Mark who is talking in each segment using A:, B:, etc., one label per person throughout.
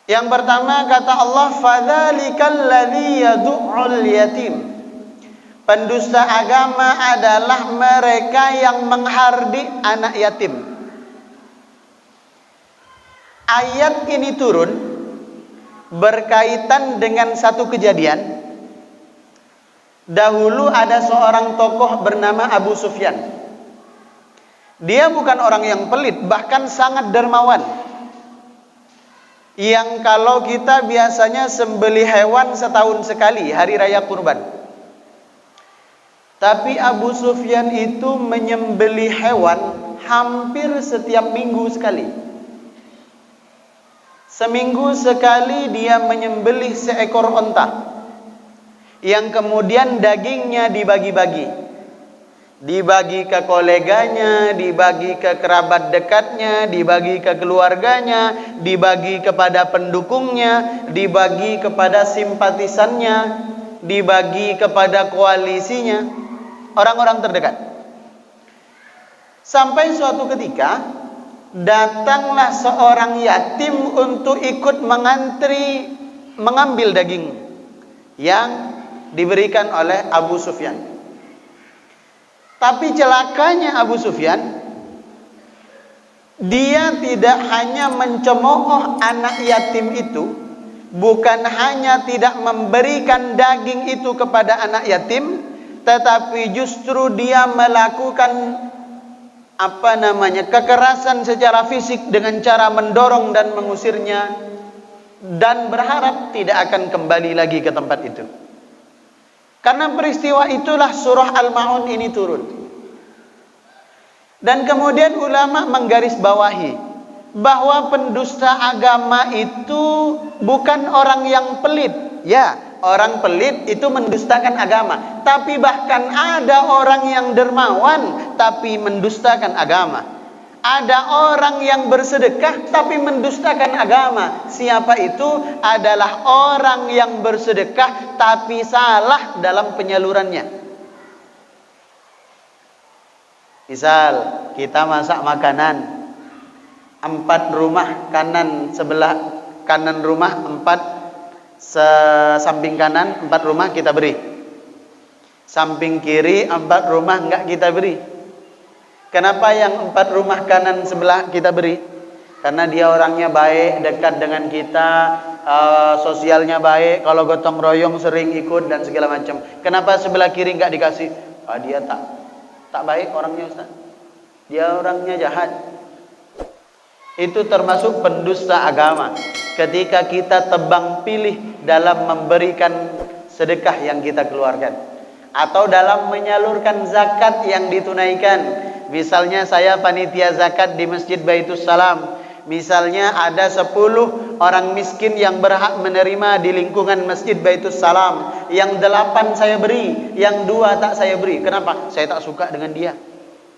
A: Yang pertama kata Allah, fadzalikal ladzi yad'ul yatim. Pendusta agama adalah mereka yang menghardik anak yatim. Ayat ini turun berkaitan dengan satu kejadian. Dahulu ada seorang tokoh bernama Abu Sufyan. Dia bukan orang yang pelit, bahkan sangat dermawan. Yang kalau kita biasanya sembelih hewan setahun sekali, hari raya kurban. Tapi Abu Sufyan itu menyembelih hewan hampir setiap minggu sekali. Seminggu sekali dia menyembelih seekor onta, yang kemudian dagingnya dibagi-bagi. Dibagi ke koleganya, dibagi ke kerabat dekatnya, dibagi ke keluarganya, dibagi kepada pendukungnya, dibagi kepada simpatisannya, dibagi kepada koalisinya, orang-orang terdekat. Sampai suatu ketika datanglah seorang yatim untuk ikut mengantri mengambil daging yang diberikan oleh Abu Sufyan. Tapi celakanya Abu Sufyan, dia tidak hanya mencemooh anak yatim itu, bukan hanya tidak memberikan daging itu kepada anak yatim, tetapi justru dia melakukan kekerasan secara fisik dengan cara mendorong dan mengusirnya, dan berharap tidak akan kembali lagi ke tempat itu. Karena peristiwa itulah surah Al-Ma'un ini turun. Dan kemudian ulama menggarisbawahi bahwa pendusta agama itu bukan orang yang pelit. Ya, orang pelit itu mendustakan agama. Tapi bahkan ada orang yang dermawan tapi mendustakan agama. Ada orang yang bersedekah tapi mendustakan agama. Siapa itu? Adalah orang yang bersedekah tapi salah dalam penyalurannya. Misal kita masak makanan, 4 rumah kanan sebelah kanan rumah, 4 samping kanan 4 rumah kita beri. Samping kiri 4 rumah enggak kita beri. Kenapa yang 4 rumah kanan sebelah kita beri? Karena dia orangnya baik, dekat dengan kita, sosialnya baik, kalau gotong royong sering ikut dan segala macam. Kenapa sebelah kiri enggak dikasih? Dia tak baik orangnya, Ustaz. Dia orangnya jahat. Itu termasuk pendusta agama. Ketika kita tebang pilih dalam memberikan sedekah yang kita keluarkan, atau dalam menyalurkan zakat yang ditunaikan. Misalnya saya panitia zakat di Masjid Baitus Salam. Misalnya ada 10 orang miskin yang berhak menerima di lingkungan Masjid Baitus Salam. Yang 8 saya beri, yang 2 tak saya beri. Kenapa? Saya tak suka dengan dia,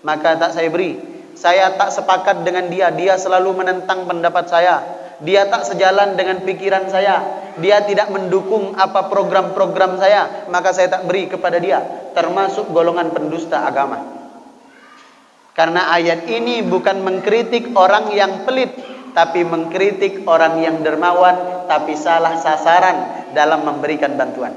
A: maka tak saya beri. Saya tak sepakat dengan dia, dia selalu menentang pendapat saya. Dia tak sejalan dengan pikiran saya. Dia tidak mendukung apa program-program saya, maka saya tak beri kepada dia. Termasuk golongan pendusta agama. Karena ayat ini bukan mengkritik orang yang pelit, tapi mengkritik orang yang dermawan tapi salah sasaran dalam memberikan bantuan.